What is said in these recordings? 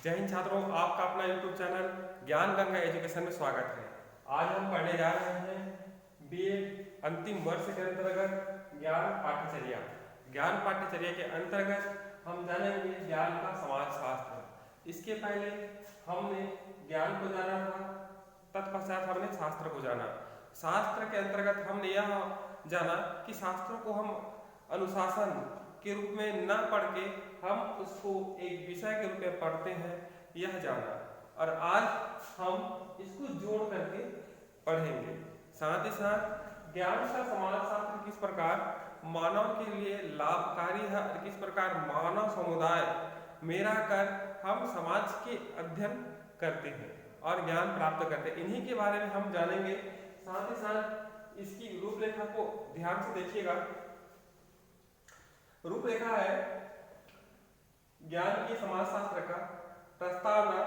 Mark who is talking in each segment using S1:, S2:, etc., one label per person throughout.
S1: जय हिंद छात्रों, आपका अपना YouTube चैनल ज्ञान गंगा एजुकेशन में स्वागत है। आज हम पढ़ने जा रहे हैं बीएड अंतिम वर्ष के अंतर्गत ज्ञान पाठ्यचर्या के अंतर्गत हम जानेंगे ज्ञान का समाजशास्त्र। इसके पहले हमने ज्ञान को जाना था, तत्पश्चात हमने शास्त्र को जाना। शास्त्र के अंतर्गत हमने यह जाना कि शास्त्रों को हम अनुशासन के रूप में न पढ़ के हम उसको एक विषय के रूप में पढ़ते हैं, यह जाना। और आज हम इसको जोड़ करके पढ़ेंगे। साथ ही साथ ज्ञान का समाजशास्त्र किस प्रकार मानव के लिए लाभकारी है और किस प्रकार मानव समुदाय में रहकर हम समाज के अध्ययन करते हैं और ज्ञान प्राप्त करते हैं, इन्हीं के बारे में हम जानेंगे। साथ ही साथ इसकी रूपरेखा को ध्यान से देखिएगा। रूपरेखा है ज्ञान की समाजशास्त्र का प्रस्तावना,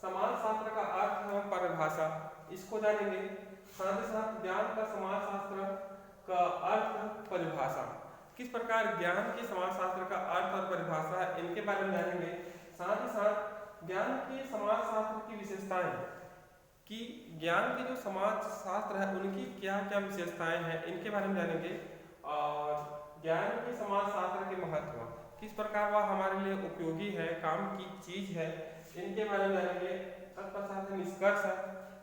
S1: समाजशास्त्र का अर्थ एवं परिभाषा, इसको जानेंगे। साथ ही साथ ज्ञान का समाजशास्त्र का अर्थ परिभाषा, किस प्रकार ज्ञान की समाजशास्त्र का अर्थ और परिभाषा है, इनके बारे में जानेंगे। साथ ही साथ ज्ञान के समाजशास्त्र की विशेषताएं, कि ज्ञान के जो समाजशास्त्र है उनकी क्या क्या विशेषताएं हैं, इनके बारे में जानेंगे। और ज्ञान के समाजशास्त्र के महत्व, किस प्रकार वह हमारे लिए उपयोगी है, काम की चीज है, इनके बारे में जानेंगे। तत्पश्चात निष्कर्ष है,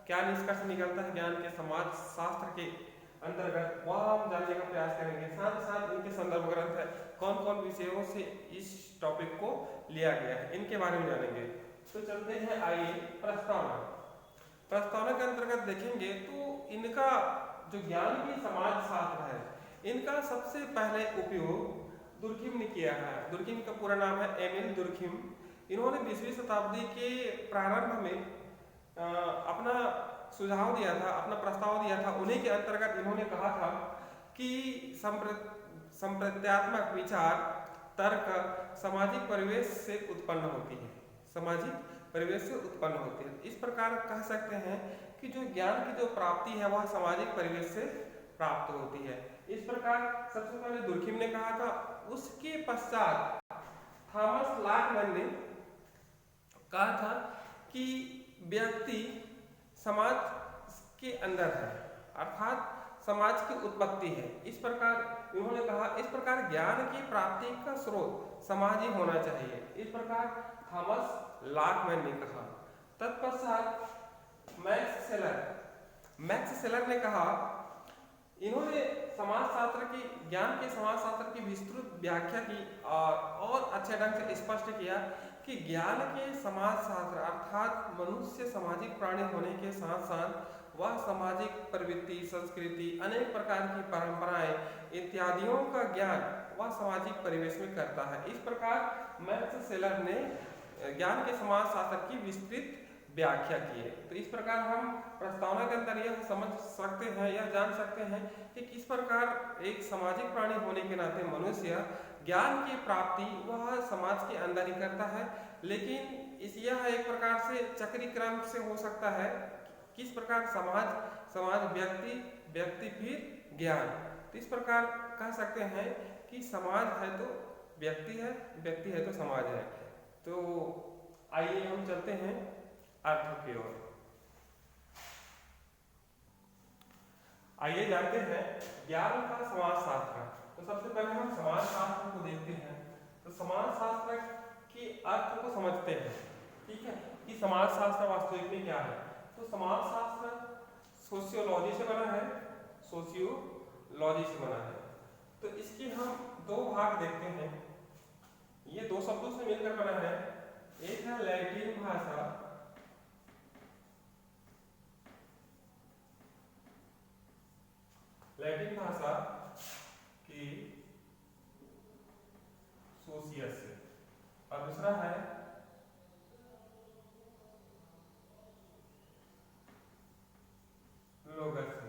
S1: क्या निष्कर्ष निकलता है ज्ञान के समाजशास्त्र के अंतर्गत, वह हम जानने का प्रयास करेंगे। साथ ही साथ इनके संदर्भ ग्रंथ है, कौन कौन विषयों से इस टॉपिक को लिया गया है, इनके बारे में जानेंगे। तो चलते हैं, आइए प्रस्तावना के अंतर्गत देखेंगे तो इनका जो ज्ञान की समाजशास्त्र है, इनका सबसे पहले उपयोग दुर्खिम ने किया है। दुर्खिम का पूरा नाम है एमिल दुर्खिम। इन्होंने 20वीं शताब्दी के प्रारंभ में अपना सुझाव दिया था, अपना प्रस्ताव दिया था। उन्हीं के अंतर्गत इन्होंने कहा था कि संप्रत्यात्मक विचार तर्क सामाजिक परिवेश से उत्पन्न होती है, सामाजिक परिवेश से उत्पन्न होती है। इस प्रकार कह सकते हैं कि जो ज्ञान की जो प्राप्ति है वह सामाजिक परिवेश से प्राप्त होती है। इस प्रकार सबसे पहले दुर्खिम ने कहा था। उसके पश्चात थॉमस लाकमैन ने कहा था कि व्यक्ति समाज के अंदर है, अर्थात समाज की उत्पत्ति है। इस प्रकार इन्होंने कहा, इस प्रकार ज्ञान की प्राप्ति का स्रोत समाज ही होना चाहिए, इस प्रकार थॉमस लाकमैन ने कहा। तत्पश्चात मैक्स सेलर ने कहा, इन्होंने समाजशास्त्र की, ज्ञान के समाजशास्त्र की विस्तृत व्याख्या की और अच्छे ढंग से स्पष्ट किया कि ज्ञान के समाजशास्त्र अर्थात मनुष्य सामाजिक प्राणी होने के साथ साथ वह सामाजिक प्रवृत्ति, संस्कृति, अनेक प्रकार की परंपराएं इत्यादियों का ज्ञान वह सामाजिक परिवेश में करता है। इस प्रकार मैक्स सेलर ने ज्ञान के समाजशास्त्र की विस्तृत व्याख्या की है। तो इस प्रकार हम प्रस्तावना के अंदर यह समझ सकते हैं, यह जान सकते हैं कि किस प्रकार एक सामाजिक प्राणी होने के नाते मनुष्य ज्ञान की प्राप्ति वह समाज के अंदर ही करता है, लेकिन यह एक प्रकार से चक्री क्रम से हो सकता है। किस प्रकार समाज व्यक्ति फिर ज्ञान। तो इस प्रकार कह सकते हैं कि समाज है तो व्यक्ति है, व्यक्ति है तो समाज है। तो आइए हम चलते हैं अर्थ की ओर। आइए जानते हैं ज्ञान का समाजशास्त्र। तो सबसे पहले हम समाजशास्त्र को देखते हैं। तो समाजशास्त्र के अर्थ को समझते हैं, ठीक है, कि समाजशास्त्र वास्तविक में क्या है। तो समाजशास्त्र सोशियोलॉजी से बना है, तो इसके हम दो भाग देखते हैं। ये दो शब्दों से मिलकर बना है। एक है लैटिन भाषा, की सोशियस से, और दूसरा है लोगस से,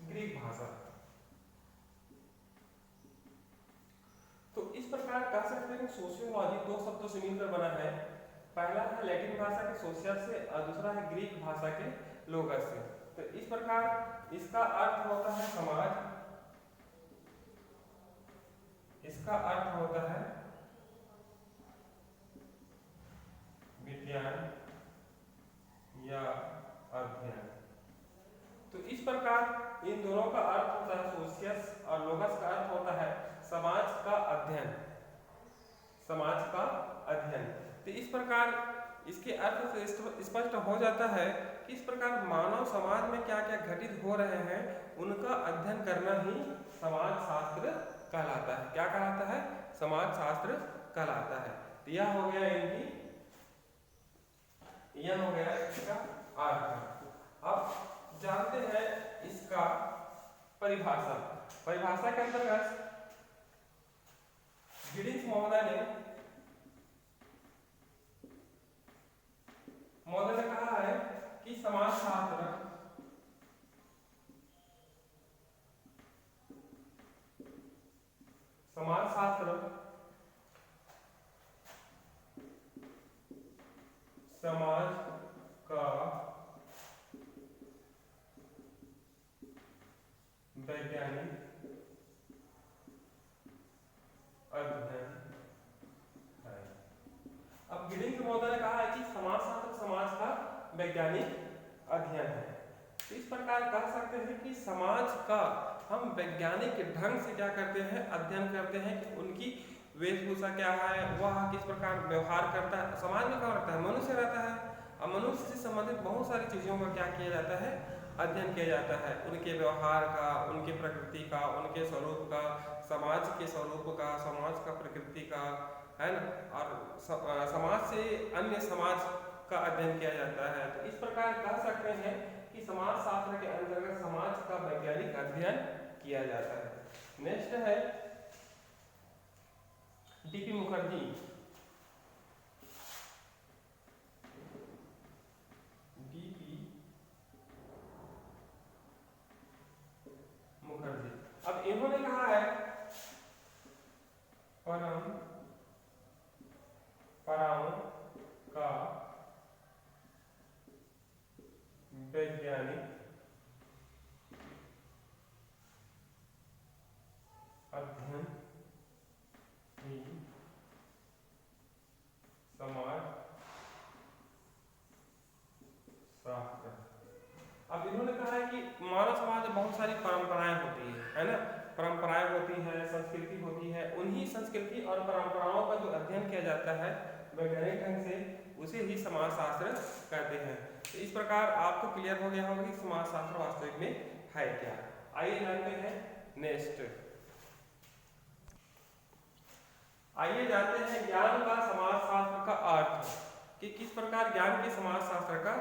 S1: ग्रीक भाषा। तो इस प्रकार कह सकते हैं सोशियोलॉजी दो शब्दों से मिलकर बना है। पहला है लैटिन भाषा के सोशियस से और दूसरा है ग्रीक भाषा के लोगस से। तो इस प्रकार इसका अर्थ होता है समाज, इसका अर्थ होता है अध्ययन, समाज का अध्ययन। तो इस प्रकार इसके अर्थ से स्पष्ट हो जाता है कि इस प्रकार मानव समाज में क्या क्या घटित हो रहे हैं उनका अध्ययन करना ही समाज शास्त्र कहलाता है। क्या कहलाता है? समाज शास्त्र कहलाता है। तो यह हो गया यह हो गया इसका अर्थ। अब जानते हैं इसका परिभाषा। परिभाषा के अंतर्गत गिडिंग्स महोदय ने कहा है कि समाजशास्त्र समाज का वैज्ञानिक अध्ययन है। अब गिडिंग्स महोदय ने कहा है कि समाजशास्त्र समाज का वैज्ञानिक अध्ययन है। तो इस प्रकार कह सकते हैं कि समाज का हम वैज्ञानिक ढंग से क्या करते हैं? अध्ययन करते हैं कि उनकी वेशभूषा क्या है, वह किस प्रकार व्यवहार करता है। समाज में कौन रहता है? मनुष्य रहता है। और मनुष्य से संबंधित बहुत सारी चीज़ों का क्या किया जाता है? अध्ययन किया जाता है। उनके व्यवहार का, उनकी प्रकृति का, उनके स्वरूप का, समाज के स्वरूप का, समाज का प्रकृति का, है ना, और समाज से अन्य समाज का अध्ययन किया जाता है। तो इस प्रकार कह सकते हैं कि समाज शास्त्र के अंतर्गत समाज का वैज्ञानिक अध्ययन किया जाता है। नेक्स्ट है डीपी मुखर्जी। डीपी मुखर्जी। अब इन्होंने कहा है परंपराओं का वैज्ञानिक अध्ययन ही समाज शास्त्र। अब इन्होंने कहा है कि मानव समाज में बहुत सारी परंपराएं होती है ना, परंपराएं होती हैं, संस्कृति होती है। उन्हीं संस्कृति और परंपराओं का जो अध्ययन किया जाता है वैज्ञानिक ढंग से, उसे ही समाजशास्त्र कहते हैं। तो इस प्रकार आपको क्लियर हो गया होगा कि समाजशास्त्र वास्तविक में है क्या। आइए जानते हैं नेक्स्ट। आइए जानते हैं ज्ञान का समाजशास्त्र का अर्थ, कि किस प्रकार ज्ञान के समाजशास्त्र का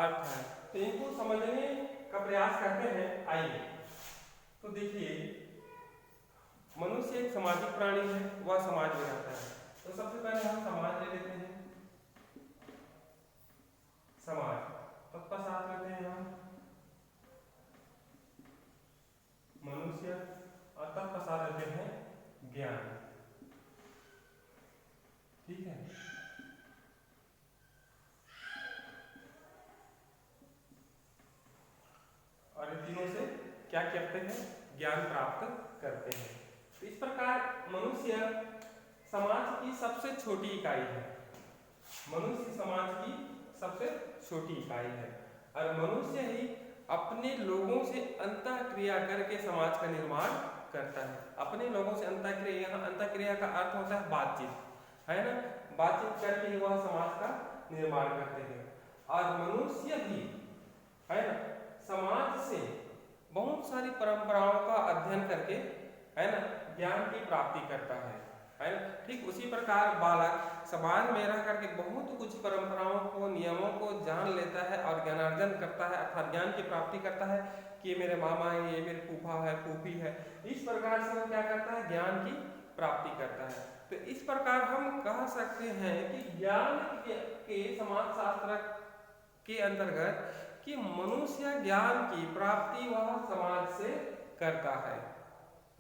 S1: अर्थ है। तो इनको समझने का प्रयास करते हैं। आइए तो देखिए, मनुष्य एक सामाजिक प्राणी है, वह समाज में रहता है। तो सबसे पहले हम समाज ले लेते हैं, समाज। तत्पश्चात लेते हैं हम मनुष्य, और तत्पश्चात लेते हैं ज्ञान। ठीक है। और इन तीनों से क्या करते हैं? ज्ञान प्राप्त करते हैं। तो इस प्रकार मनुष्य समाज की सबसे छोटी इकाई है। मनुष्य समाज की सबसे छोटी इकाई है, और मनुष्य ही अपने लोगों से अंतःक्रिया करके समाज का निर्माण करता है। अपने लोगों से अंतःक्रिया, यहाँ अंतःक्रिया का अर्थ होता है बातचीत, है ना। बातचीत करके ही वह समाज का निर्माण करते हैं। और मनुष्य ही, है ना, समाज से बहुत सारी परंपराओं का अध्ययन करके, है ना, ज्ञान की प्राप्ति करता है ना। ठीक उसी प्रकार बालक समाज में रह करके बहुत कुछ परंपराओं को, नियमों को जान लेता है और ज्ञानार्जन करता है, अर्थात ज्ञान की प्राप्ति करता है कि ये मेरे मामा है, ये मेरे फूफा है, फूफी है। इस प्रकार से वो क्या करता है? ज्ञान की प्राप्ति करता है। तो इस प्रकार हम कह सकते हैं कि ज्ञान के समाजशास्त्र के अंतर्गत कि मनुष्य ज्ञान की प्राप्ति वह समाज से करता है।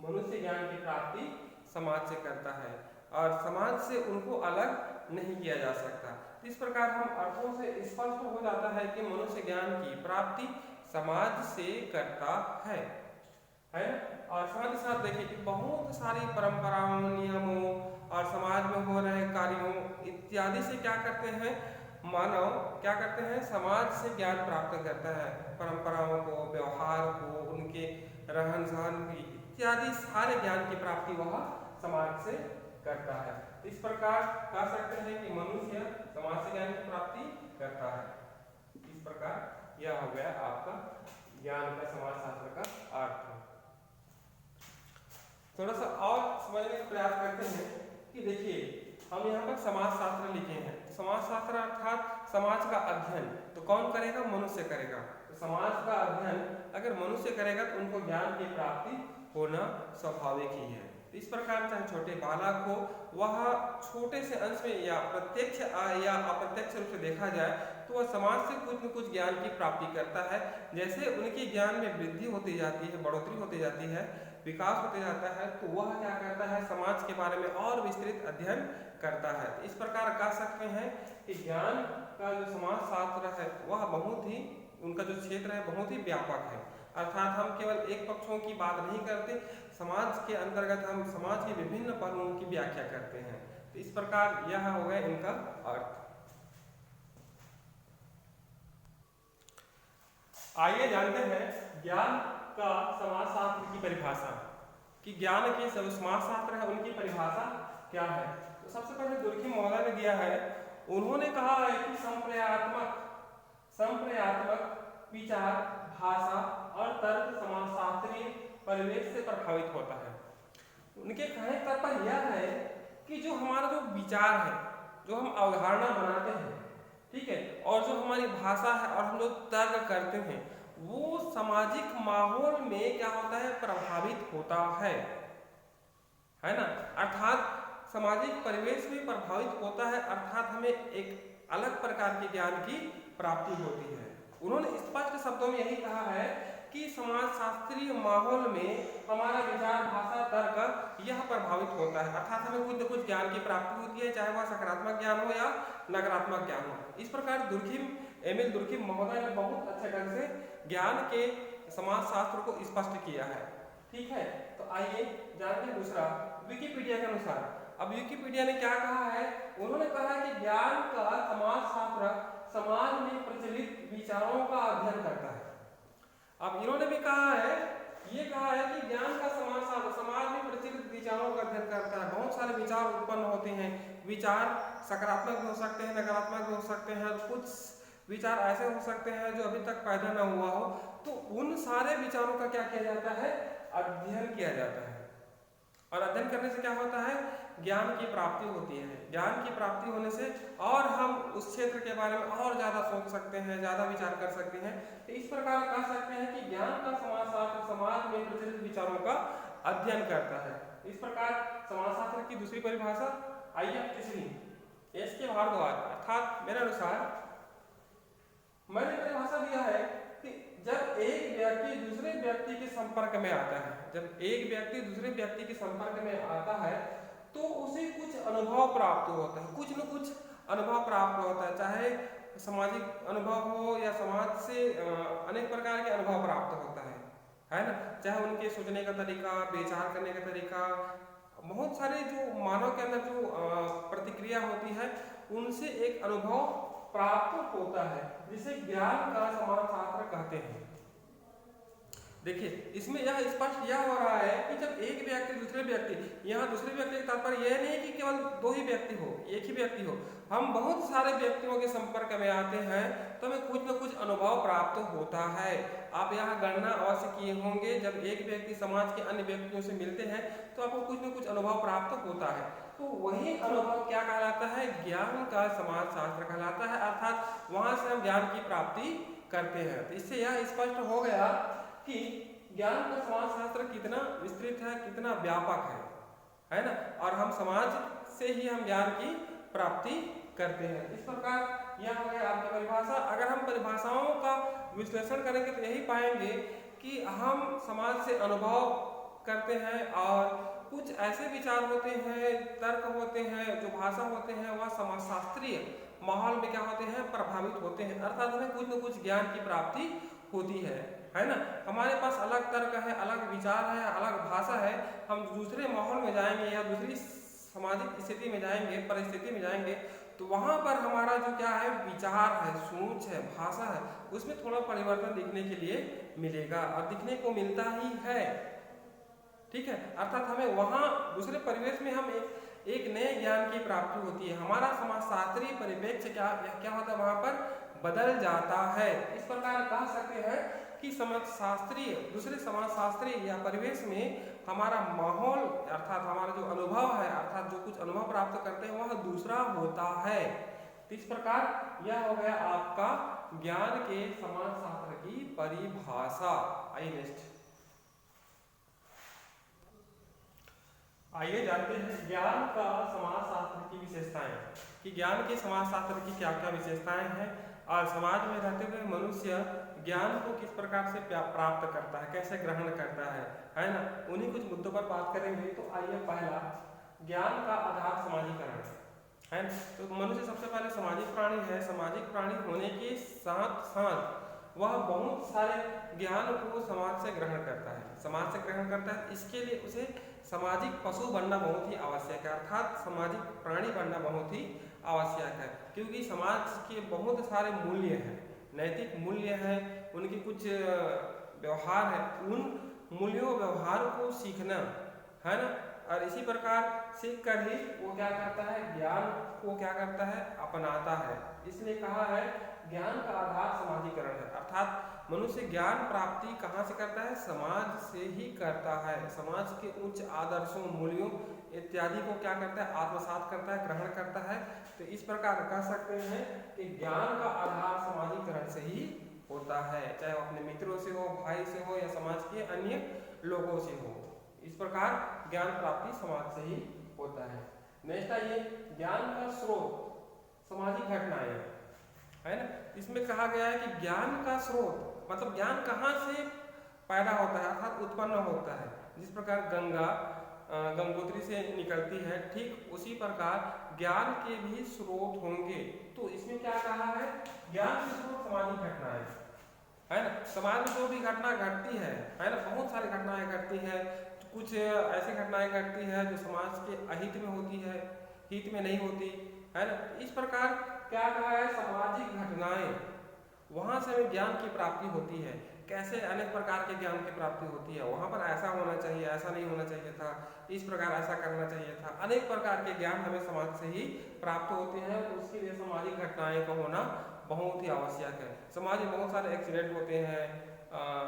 S1: मनुष्य ज्ञान की प्राप्ति समाज से करता है, और समाज से उनको अलग नहीं किया जा सकता। इस प्रकार हम अर्थों से स्पष्ट हो जाता है कि मनुष्य ज्ञान की प्राप्ति समाज से करता है। और साथ ही साथ देखिए कि बहुत सारी परंपराओं, नियमों और समाज में हो रहे कार्यों इत्यादि से क्या करते हैं? मानव क्या करते हैं? समाज से ज्ञान प्राप्त करता है। परंपराओं को, व्यवहार को, उनके रहन सहन इत्यादि सारे ज्ञान की प्राप्ति वह समाज से करता है। इस प्रकार कह सकते हैं कि मनुष्य समाज से ज्ञान की प्राप्ति करता है। इस प्रकार यह हो गया आपका ज्ञान का समाज शास्त्र का अर्थ। थोड़ा सा और समझने का प्रयास करते हैं कि देखिए हम यहाँ पर समाज शास्त्र लिखे हैं। समाज शास्त्र अर्थात समाज का अध्ययन तो कौन करेगा? मनुष्य करेगा। तो समाज का अध्ययन अगर मनुष्य करेगा तो उनको ज्ञान की प्राप्ति होना स्वाभाविक ही है। इस प्रकार चाहे छोटे बालक हो, वह छोटे से अंश में या प्रत्यक्ष या अप्रत्यक्ष रूप से देखा जाए तो वह समाज से कुछ न कुछ ज्ञान की प्राप्ति करता है। जैसे उनके ज्ञान में वृद्धि होती जाती है, बढ़ोतरी होती जाती है, विकास होते जाता है, तो वह क्या करता है? समाज के बारे में और विस्तृत अध्ययन करता है। इस प्रकार कह सकते हैं कि ज्ञान का जो समाज शास्त्र है वह बहुत ही, उनका जो क्षेत्र है बहुत ही व्यापक है। अर्थात हम केवल एक पक्षों की बात नहीं करते, समाज के अंतर्गत हम समाज के विभिन्न पहलुओं की व्याख्या करते हैं। तो इस प्रकार यह हो गया इनका अर्थ। आइए जानते हैं ज्ञान का समाजशास्त्र की परिभाषा, कि ज्ञान के जो समाजशास्त्र है उनकी परिभाषा क्या है। तो सबसे पहले दुर्खी महोदय ने दिया है, उन्होंने कहा है कि संप्रयात्मक विचार, भाषा और तर्क समाजशास्त्रीय परिवेश से प्रभावित होता है। उनके कहने का तात्पर्य यह है कि जो हमारा जो विचार है, जो हम अवधारणा बनाते हैं, ठीक है, और जो हमारी भाषा है और हम जो तर्क करते हैं, वो सामाजिक माहौल में क्या होता है? प्रभावित होता है ना। अर्थात सामाजिक परिवेश में प्रभावित होता है, अर्थात हमें एक अलग प्रकार के ज्ञान की प्राप्ति होती है। उन्होंने स्पष्ट शब्दों में यही कहा है कि समाजशास्त्रीय माहौल में हमारा विचार, भाषा, तर्क यह प्रभावित होता है, अर्थात हमें कुछ न कुछ ज्ञान की प्राप्ति होती है, चाहे वह सकारात्मक ज्ञान हो या नकारात्मक ज्ञान हो। इस प्रकार एमिल दुर्खिम महोदय ने बहुत अच्छे ढंग से ज्ञान के समाजशास्त्र को स्पष्ट किया है। ठीक है, तो आइए जानते हैं दूसरा विकिपीडिया के अनुसार। अब विकिपीडिया ने क्या कहा है? उन्होंने कहा कि ज्ञान का समाजशास्त्र समाज में प्रचलित विचारों का अध्ययन करता है। अब इन्होंने भी कहा है, ये कहा है कि ज्ञान का समाजशास्त्र समाज में प्रचलित विचारों का अध्ययन करता है। बहुत सारे विचार उत्पन्न होते हैं, विचार सकारात्मक भी हो सकते हैं, नकारात्मक भी हो सकते हैं, कुछ विचार ऐसे हो सकते हैं जो अभी तक पैदा न हुआ हो, तो उन सारे विचारों का क्या किया जाता है? अध्ययन किया जाता है। और अध्ययन करने से क्या होता है? ज्ञान की प्राप्ति होती है। ज्ञान की प्राप्ति होने से और हम उस क्षेत्र के बारे में और ज्यादा सोच सकते हैं, ज्यादा विचार कर सकते हैं। तो इस प्रकार कह सकते हैं कि ज्ञान का समाजशास्त्र समाज में प्रचलित विचारों का अध्ययन करता है। इस प्रकार समाजशास्त्र की दूसरी परिभाषा। आइए तीसरी, एस के भारद्वाज, अर्थात मेरे अनुसार मैंने परिभाषा दिया है कि जब एक व्यक्ति दूसरे व्यक्ति के संपर्क में आता है, जब एक व्यक्ति दूसरे व्यक्ति के संपर्क में आता है तो उसे कुछ अनुभव प्राप्त होता है, कुछ न कुछ अनुभव प्राप्त होता है, चाहे सामाजिक अनुभव हो या समाज से अनेक प्रकार के अनुभव प्राप्त होता है ना। चाहे उनके सोचने का तरीका, विचार करने का तरीका, बहुत सारे जो मानव के अंदर जो प्रतिक्रिया होती है, उनसे एक अनुभव प्राप्त होता है, जिसे ज्ञान का समाजशास्त्र कहते हैं। देखिए इसमें यह स्पष्ट यह हो रहा है कि जब एक व्यक्ति दूसरे व्यक्ति, यहाँ दूसरे व्यक्ति का तात्पर्य यह नहीं कि केवल दो ही व्यक्ति हो, एक ही व्यक्ति हो, हम बहुत सारे व्यक्तियों के संपर्क में आते हैं तो हमें कुछ न कुछ अनुभव प्राप्त होता है। आप यहाँ गणना अवश्य किए होंगे, जब एक व्यक्ति समाज के अन्य व्यक्तियों से मिलते हैं तो आपको कुछ न कुछ अनुभव प्राप्त होता है। तो वही अनुभव क्या कहलाता है? ज्ञान का समाजशास्त्र कहलाता है, अर्थात वहां से हम ज्ञान की प्राप्ति करते हैं। तो इससे यह स्पष्ट हो गया कि ज्ञान का समाजशास्त्र कितना विस्तृत है, कितना व्यापक है ना। और हम समाज से ही हम ज्ञान की प्राप्ति करते हैं। इस प्रकार यह हो गया आपकी परिभाषा। अगर हम परिभाषाओं का विश्लेषण करेंगे तो यही पाएंगे कि हम समाज से अनुभव करते हैं और कुछ ऐसे विचार होते हैं, तर्क होते हैं, जो भाषा होते हैं, वह समाजशास्त्रीय माहौल में क्या होते हैं? प्रभावित होते हैं, अर्थात हमें कुछ न कुछ ज्ञान की प्राप्ति होती है ना। हमारे पास अलग तर्क है, अलग विचार है, अलग भाषा है, हम दूसरे माहौल में जाएंगे या दूसरी सामाजिक स्थिति में जाएंगे, परिस्थिति में जाएंगे, तो वहां पर हमारा जो क्या है? विचार है, सोच है, भाषा है, उसमें थोड़ा परिवर्तन दिखने के लिए मिलेगा और दिखने को मिलता ही है। ठीक है, अर्थात हमें वहाँ दूसरे परिवेश में हम एक नए ज्ञान की प्राप्ति होती है। हमारा समाजशास्त्रीय परिप्रेक्ष्य क्या क्या होता है, वहाँ पर बदल जाता है। इस प्रकार कह सकते हैं कि समाजशास्त्रीय दूसरे समाजशास्त्रीय या परिवेश में हमारा माहौल अर्थात हमारा जो अनुभव है, अर्थात जो कुछ अनुभव प्राप्त करते हैं वह दूसरा होता है। तो इस प्रकार यह हो गया आपका ज्ञान के समाजशास्त्र की परिभाषा। आइए नेक्स्ट, आइए जानते हैं ज्ञान का समाजशास्त्र की विशेषताएं, कि ज्ञान के समाजशास्त्र की क्या क्या विशेषताएं हैं और समाज में रहते हुए मनुष्य ज्ञान को किस प्रकार से प्राप्त करता है, कैसे ग्रहण करता है ना, उन्हीं कुछ मुद्दों पर बात करेंगे। तो आइए, पहला, ज्ञान का आधार समाजीकरण है। तो मनुष्य सबसे पहले सामाजिक प्राणी है। सामाजिक प्राणी होने के साथ साथ वह बहुत सारे ज्ञान को समाज से ग्रहण करता है, समाज से ग्रहण करता है। इसके लिए उसे सामाजिक पशु बनना बहुत ही आवश्यक है, अर्थात सामाजिक प्राणी बनना बहुत ही आवश्यक है, क्योंकि समाज के बहुत सारे मूल्य हैं, नैतिक मूल्य हैं, उनके कुछ व्यवहार है, उन मूल्यों व्यवहार को सीखना है ना, और इसी प्रकार सीख कर ही वो क्या करता है, ज्ञान को क्या करता है, अपनाता है। इसलिए कहा है ज्ञान का आधार समाजीकरण है, अर्थात मनुष्य ज्ञान प्राप्ति कहाँ से करता है, समाज से ही करता है। समाज के उच्च आदर्शों, मूल्यों इत्यादि को क्या करता है, आत्मसात करता है, ग्रहण करता है। तो इस प्रकार कह सकते हैं कि ज्ञान का आधार समाजीकरण से ही होता है, चाहे वो अपने मित्रों से हो, भाई से हो, या समाज के अन्य लोगों से हो। इस प्रकार ज्ञान प्राप्ति समाज से ही होता है। नेक्स्ट आइए, ज्ञान का स्रोत सामाजिक घटनाएं है ना। इसमें कहा गया है कि ज्ञान का स्रोत मतलब ज्ञान कहाँ से पैदा होता है, अर्थात उत्पन्न होता है। जिस प्रकार गंगा गंगोत्री से निकलती है, ठीक उसी प्रकार ज्ञान के भी स्रोत होंगे। तो इसमें क्या कहा है, ज्ञान के स्रोत सामाजिक घटनाएं है ना। समाज में जो भी घटना घटती है ना, बहुत सारी घटनाएं घटती हैं। कुछ ऐसी घटनाएं घटती है जो समाज के अहित में होती है, हित में नहीं होती है ना। इस प्रकार क्या कहा है, सामाजिक घटनाएं, वहां से हमें ज्ञान की प्राप्ति होती है। कैसे, अनेक प्रकार के ज्ञान की प्राप्ति होती है। वहां पर ऐसा होना चाहिए, ऐसा नहीं होना चाहिए था, इस प्रकार ऐसा करना चाहिए था। अनेक प्रकार के ज्ञान हमें समाज से ही प्राप्त होते हैं। तो उसके लिए सामाजिक घटनाएं का होना बहुत ही आवश्यक है। समाज में बहुत सारे एक्सीडेंट होते हैं,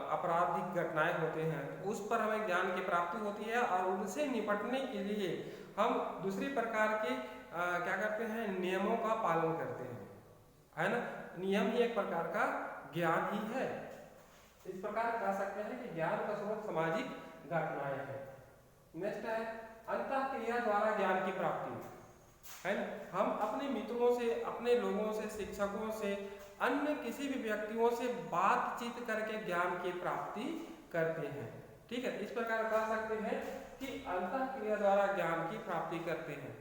S1: आपराधिक घटनाएं होते हैं, तो उस पर हमें ज्ञान की प्राप्ति होती है और उनसे निपटने के लिए हम दूसरी प्रकार के क्या करते हैं, नियमों का पालन करते हैं, है ना। नियम ही एक प्रकार का ज्ञान ही है। इस प्रकार कह सकते हैं कि ज्ञान का स्रोत सामाजिक घटनाएं हैं। नेक्स्ट है अंतःक्रिया द्वारा ज्ञान की प्राप्ति है ना। हम अपने मित्रों से, अपने लोगों से, शिक्षकों से, अन्य किसी भी व्यक्तियों से बातचीत करके ज्ञान की प्राप्ति करते हैं, ठीक है। इस प्रकार कह सकते हैं कि अंतःक्रिया द्वारा ज्ञान की प्राप्ति करते हैं,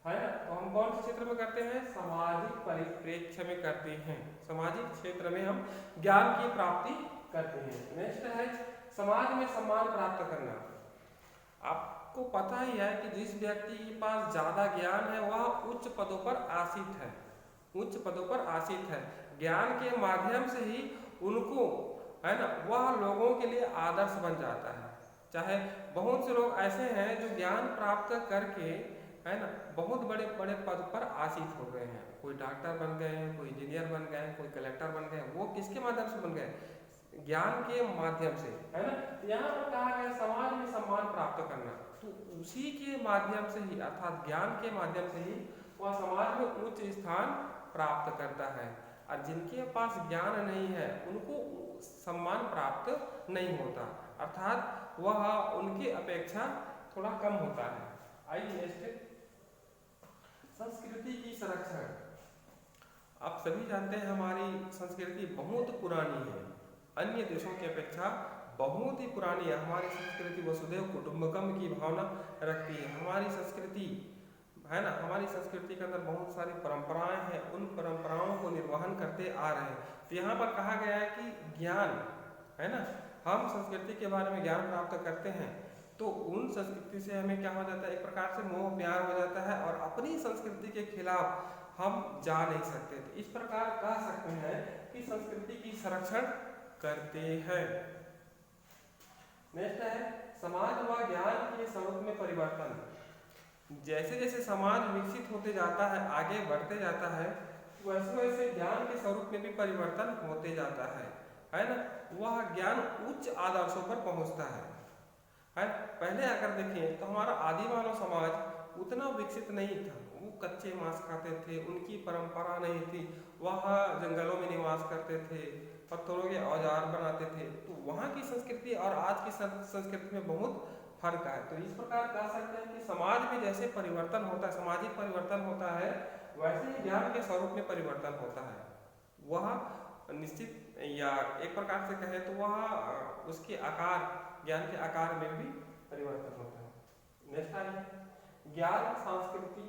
S1: है ना। तो हम कौन से क्षेत्र में करते हैं, सामाजिक परिप्रेक्ष्य में करते हैं, सामाजिक क्षेत्र में हम ज्ञान की प्राप्ति करते हैं। नेक्स्ट है समाज में सम्मान प्राप्त करना। आपको पता ही है कि जिस व्यक्ति के पास ज्यादा ज्ञान है वह उच्च पदों पर आसीत है, उच्च पदों पर आसीत है। ज्ञान के माध्यम से ही उनको, है ना, वह लोगों के लिए आदर्श बन जाता है। चाहे बहुत से लोग ऐसे हैं जो ज्ञान प्राप्त करके, है ना, बहुत बड़े बड़े पद पर आसीत हो गए हैं। कोई डॉक्टर बन गए हैं, कोई इंजीनियर बन गए हैं, कोई कलेक्टर बन गए। वो किसके माध्यम से बन गए, ज्ञान के माध्यम से, है ना। यहाँ पर कहा गया समाज में सम्मान प्राप्त करना, तो उसी के माध्यम से ही, अर्थात ज्ञान के माध्यम से ही वह समाज में उच्च स्थान प्राप्त करता है। और जिनके पास ज्ञान नहीं है उनको सम्मान प्राप्त नहीं होता, अर्थात वह उनकी अपेक्षा थोड़ा कम होता है। आइए नेक्स्ट, संस्कृति की संरक्षण। आप सभी जानते हैं हमारी संस्कृति बहुत पुरानी है, अन्य देशों की अपेक्षा बहुत ही पुरानी है। हमारी संस्कृति वसुधैव कुटुंबकम की भावना रखती है। हमारी संस्कृति, है ना, हमारी संस्कृति के अंदर बहुत सारी परंपराएं हैं, उन परंपराओं को निर्वहन करते आ रहे हैं। तो यहाँ पर कहा गया है कि ज्ञान, है ना, हम संस्कृति के बारे में ज्ञान प्राप्त करते हैं तो उन संस्कृति से हमें क्या हो जाता है, एक प्रकार से मोह प्यार हो जाता है और अपनी संस्कृति के खिलाफ हम जा नहीं सकते। तो इस प्रकार कह सकते हैं कि संस्कृति की संरक्षण करते हैं। नेक्स्ट है समाज व ज्ञान के स्वरूप में परिवर्तन। जैसे जैसे समाज विकसित होते जाता है, आगे बढ़ते जाता है, वैसे वैसे ज्ञान के स्वरूप में भी परिवर्तन होते जाता है ना। वह ज्ञान उच्च आदर्शों पर पहुंचता है। पहले अगर देखें तो हमारा आदि मानव समाज उतना विकसित नहीं था। वो कच्चे मांस खाते थे, उनकी परंपरा नहीं थी, वह जंगलों में निवास करते थे, पत्थरों के औजार बनाते थे। तो वहाँ की संस्कृति और आज की संस्कृति में बहुत फर्क है। तो इस प्रकार कह सकते हैं कि समाज में जैसे परिवर्तन होता है, सामाजिक परिवर्तन होता है, वैसे ही ज्ञान के स्वरूप में परिवर्तन होता है। वह निश्चित या एक प्रकार से कहें तो वह उसके आकार, ज्ञान के आकार में भी परिवर्तन होता है। नेक्स्ट है ज्ञान सांस्कृतिक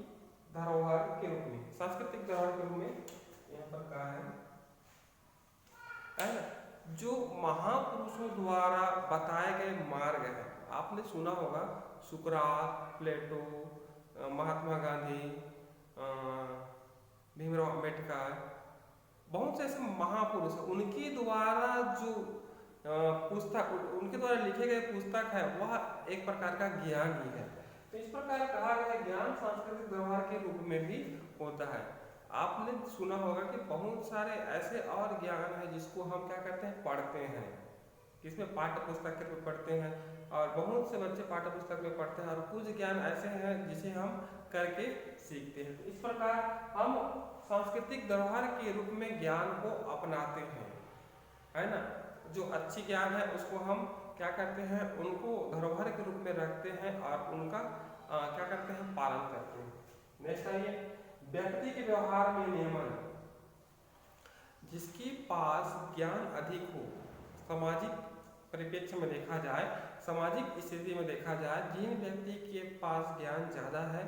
S1: धरोहर के रूप में। सांस्कृतिक धरोहर के रूप में यहाँ पर कहा है ना, जो महापुरुषों द्वारा बताए गए मार्ग हैं। आपने सुना होगा सुकरात, प्लेटो, महात्मा गांधी, भीमराव अम्बेडकर, बहुत से ऐसे महापुरुष, उनके द्वारा जो पुस्तक, उनके द्वारा लिखे गए पुस्तक है, वह एक प्रकार का ज्ञान ही है। तो इस प्रकार कहा गया ज्ञान सांस्कृतिक व्यवहार के रूप में भी होता है। आपने सुना होगा कि बहुत सारे ऐसे और ज्ञान है जिसको हम क्या करते हैं, पढ़ते हैं, किसमें पाठ्य पुस्तक के रूप पढ़ते हैं, और बहुत से बच्चे पाठ्य पुस्तक में पढ़ते हैं, और कुछ ज्ञान ऐसे हैं जिसे हम करके सीखते हैं। तो इस प्रकार हम सांस्कृतिक धरोहर के रूप में ज्ञान को अपनाते हैं, है ना। जो अच्छी ज्ञान है उसको हम क्या करते हैं, उनको धरोहर के रूप में रखते हैं और उनका क्या करते हैं, पालन करते हैं। नेक्स्ट आइए व्यक्ति के व्यवहार में नियमन। जिसके पास ज्ञान अधिक हो, सामाजिक परिप्रेक्ष्य में देखा जाए, सामाजिक स्थिति में देखा जाए, जिन व्यक्ति के पास ज्ञान ज़्यादा है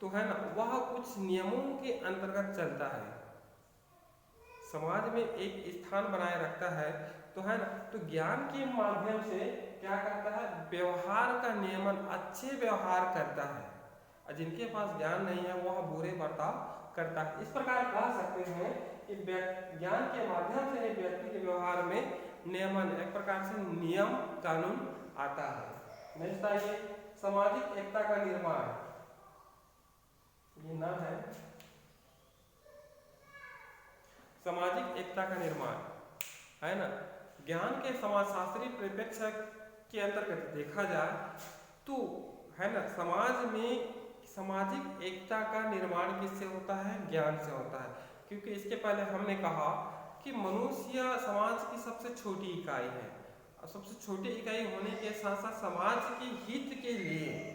S1: तो है ना, वह कुछ नियमों के अंतर्गत चलता है, समाज में एक स्थान बनाए रखता है, तो है ना। तो ज्ञान के माध्यम से क्या करता है, व्यवहार का नियमन, अच्छे व्यवहार करता है, और जिनके पास ज्ञान नहीं है वह बुरे बर्ताव करता है। इस प्रकार कह सकते हैं कि ज्ञान के माध्यम से व्यक्ति के व्यवहार में नियमन, एक प्रकार से नियम कानून आता है। नेक्स्ट आइए सामाजिक एकता का निर्माण। ये नाम है सामाजिक एकता का निर्माण, है ना। ज्ञान के समाजशास्त्री परिप्रेक्ष्य के अंतर्गत देखा जाए तो है ना, समाज में सामाजिक एकता का निर्माण किससे होता है, ज्ञान से होता है। क्योंकि इसके पहले हमने कहा कि मनुष्य समाज की सबसे छोटी इकाई है, और सबसे छोटी इकाई होने के साथ साथ समाज के हित के लिए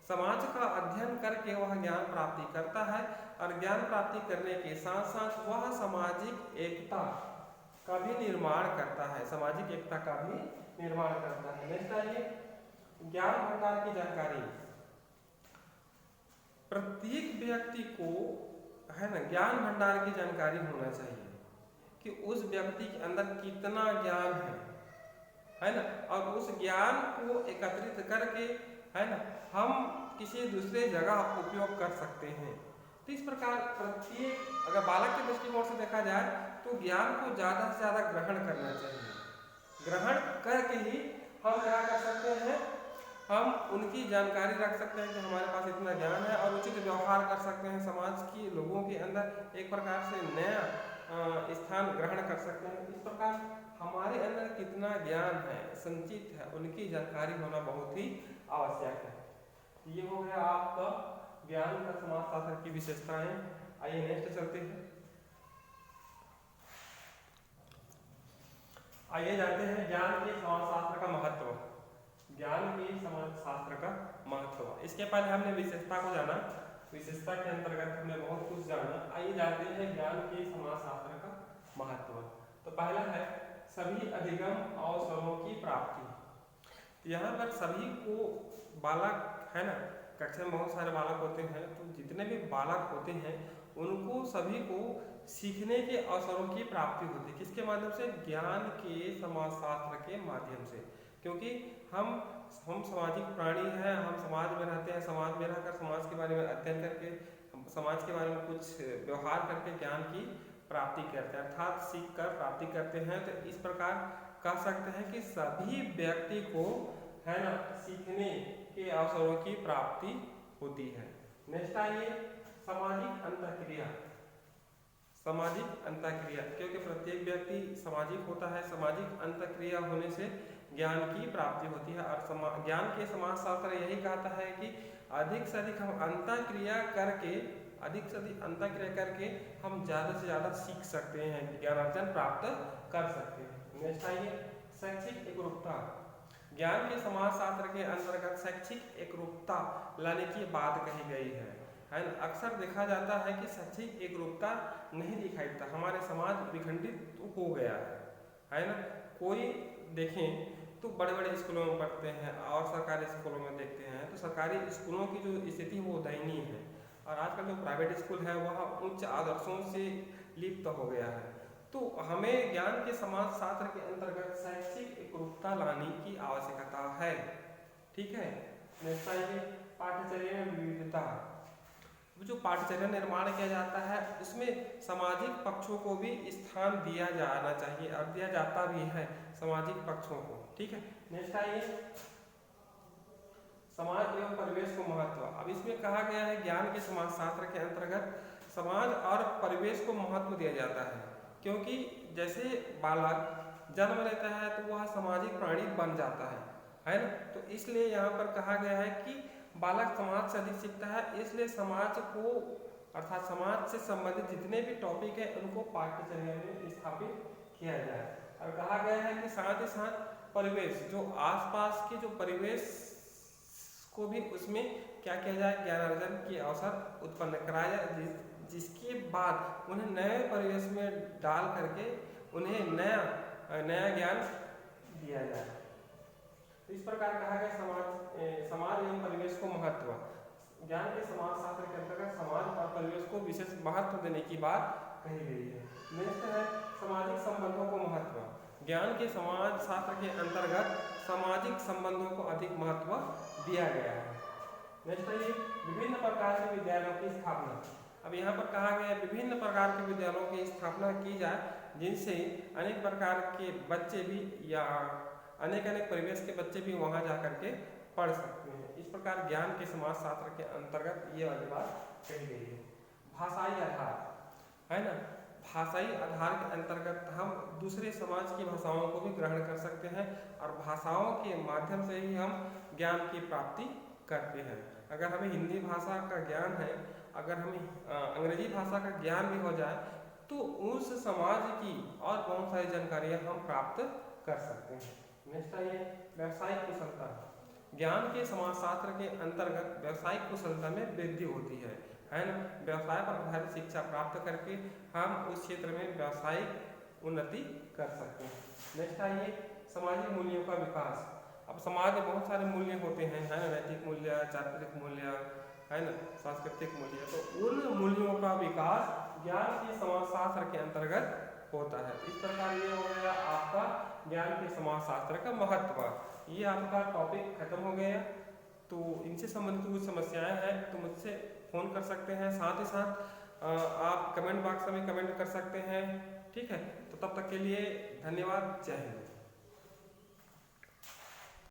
S1: समाज का अध्ययन करके वह ज्ञान प्राप्ति करता है, और ज्ञान प्राप्ति करने के साथ साथ वह सामाजिक एकता का भी निर्माण करता है, सामाजिक एकता का भी निर्माण करता है। नेक्स्ट आइए ज्ञान भंडार की जानकारी। प्रत्येक व्यक्ति को है ना, ज्ञान भंडार की जानकारी होना चाहिए कि उस व्यक्ति के अंदर कितना ज्ञान है ना, और उस ज्ञान को एकत्रित करके है ना, हम किसी दूसरे जगह उपयोग कर सकते हैं। तो इस प्रकार प्रत्येक, अगर बालक के दृष्टिकोण से देखा जाए तो ज्ञान को ज़्यादा से ज़्यादा ग्रहण करना चाहिए। ग्रहण करके ही हम क्या कर सकते हैं, हम उनकी जानकारी रख सकते हैं कि हमारे पास इतना ज्ञान है, और उचित व्यवहार कर सकते हैं, समाज के लोगों के अंदर एक प्रकार से नया स्थान ग्रहण कर सकते हैं। इस प्रकार हमारे अंदर कितना ज्ञान है, संचित है, उनकी जानकारी होना बहुत ही आवश्यक है। ये हो गया आपका ज्ञान का समाजशास्त्र की विशेषताएं। आइए नेक्स्ट चलते हैं। आइए जानते हैं ज्ञान के समाजशास्त्र का महत्व। ज्ञान के समाजशास्त्र का महत्व, इसके पहले हमने विशेषता को जाना, विशेषता के अंतर्गत हमने बहुत कुछ जाना। आइए जानते हैं ज्ञान के समाजशास्त्र का महत्व। तो पहला है सभी अधिगम अवसरों की प्राप्ति। यहाँ पर सभी को बालक है ना, कक्षा में बहुत सारे बालक होते हैं, तो जितने भी बालक होते हैं उनको सभी को सीखने के अवसरों की प्राप्ति होती है। किसके माध्यम से, ज्ञान के समाजशास्त्र के माध्यम से। क्योंकि हम सामाजिक प्राणी हैं, हम समाज में रहते हैं, समाज में रहकर समाज के बारे में अध्ययन करके, समाज के बारे में कुछ व्यवहार करके ज्ञान की प्राप्ति करते हैं, अर्थात सीख कर प्राप्ति करते हैं। तो इस प्रकार कह सकते हैं कि सभी व्यक्ति को है ना सीखने के अवसरों की प्राप्ति होती है। नेक्स्ट आइए सामाजिक अंतःक्रिया। सामाजिक अंतःक्रिया, क्योंकि प्रत्येक व्यक्ति सामाजिक होता है, सामाजिक अंतःक्रिया होने से ज्ञान की प्राप्ति होती है। और ज्ञान के समाजशास्त्र यही कहता है कि अधिक से अधिक हम अंतःक्रिया करके हम ज़्यादा से ज़्यादा सीख सकते हैं, ज्ञान अर्जन प्राप्त कर सकते हैं। नेक्स्ट आइए शैक्षिक एकरूपता। ज्ञान के समाजशास्त्र के अंतर्गत शैक्षिक एकरूपता लाने की बात कही गई है ना। अक्सर देखा जाता है कि शैक्षिक एकरूपता नहीं दिखाई देता, हमारे समाज विखंडित हो गया है ना। कोई देखें तो बड़े बड़े स्कूलों में पढ़ते हैं और सरकारी स्कूलों में देखते हैं तो सरकारी स्कूलों की जो स्थिति वो दयनीय है, और आजकल जो प्राइवेट स्कूल है वह उच्च आदर्शों से लिप्त हो गया है। तो हमें ज्ञान के समाजशास्त्र के अंतर्गत शैक्षिक एकरूपता लाने की आवश्यकता है। ठीक है। नेक्स्ट आइए पाठ्यचर्या में विविधता। जो पाठ्यचर्या निर्माण किया जाता है उसमें सामाजिक पक्षों को भी स्थान दिया जाना चाहिए और दिया जाता भी है सामाजिक पक्षों को। ठीक है। नेक्स्ट आइए समाज एवं परिवेश को महत्व। अब इसमें कहा गया है ज्ञान के समाजशास्त्र के अंतर्गत समाज और परिवेश को महत्व दिया जाता है, क्योंकि जैसे बालक जन्म लेता है तो वह सामाजिक प्राणी बन जाता है ना। तो इसलिए यहाँ पर कहा गया है कि बालक समाज से अधिक सीखता है, इसलिए समाज को अर्थात समाज से संबंधित जितने भी टॉपिक है उनको पाठ्यचर्या में स्थापित किया जाए। और कहा गया है कि साथ ही साथ परिवेश, जो आसपास के जो परिवेश को भी उसमें क्या किया जाए, ज्ञान अर्जन के अवसर उत्पन्न कराया जाए, जिसके बाद उन्हें नए परिवेश में डाल करके उन्हें नया ज्ञान दिया जाए। तो इस प्रकार कहा गया समाज एवं परिवेश को महत्व। ज्ञान के समाजशास्त्र के अंतर्गत समाज और परिवेश को विशेष महत्व देने की बात कही गई है। नेक्स्ट है सामाजिक संबंधों को महत्व। ज्ञान के समाजशास्त्र के अंतर्गत सामाजिक संबंधों को अधिक महत्व दिया गया है। नेक्स्ट है विभिन्न प्रकार के विद्यालयों की स्थापना। अब यहाँ पर कहा गया है विभिन्न प्रकार के विद्यालयों की स्थापना की जाए, जिनसे अनेक प्रकार के बच्चे भी या अनेक परिवेश के बच्चे भी वहाँ जा करके पढ़ सकते हैं। इस प्रकार ज्ञान के समाजशास्त्र के अंतर्गत ये वाली बात कही गई है। भाषाई आधार, है ना। भाषाई आधार के अंतर्गत हम दूसरे समाज की भाषाओं को भी ग्रहण कर सकते हैं और भाषाओं के माध्यम से ही हम ज्ञान की प्राप्ति करते हैं। अगर हमें हिंदी भाषा का ज्ञान है, अगर हमें अंग्रेजी भाषा का ज्ञान भी हो जाए तो उस समाज की और बहुत सारी जानकारियाँ हम प्राप्त कर सकते हैं। नेक्स्ट आइए व्यावसायिक कुशलता। ज्ञान के समाजशास्त्र के अंतर्गत व्यावसायिक कुशलता में वृद्धि होती है ना। व्यवसाय पर आधारित शिक्षा प्राप्त करके हम उस क्षेत्र में व्यावसायिक उन्नति कर सकते हैं। नेक्स्ट आइए सामाजिक मूल्यों का विकास। अब समाज में बहुत सारे मूल्य होते हैं, है ना। नैतिक मूल्य, चारित्रिक मूल्य, है ना, सांस्कृतिक मूल्य। तो उन मूल्यों का विकास ज्ञान के समाजशास्त्र के अंतर्गत होता है। इस प्रकार ये हो गया आपका ज्ञान के समाजशास्त्र का महत्व। ये आपका टॉपिक खत्म हो गया। तो इनसे संबंधित कुछ समस्याएं हैं तो मुझसे फ़ोन कर सकते हैं, साथ ही साथ आप कमेंट बॉक्स में कमेंट कर सकते हैं। ठीक है। तो तब तक के लिए धन्यवाद। जय हिंद।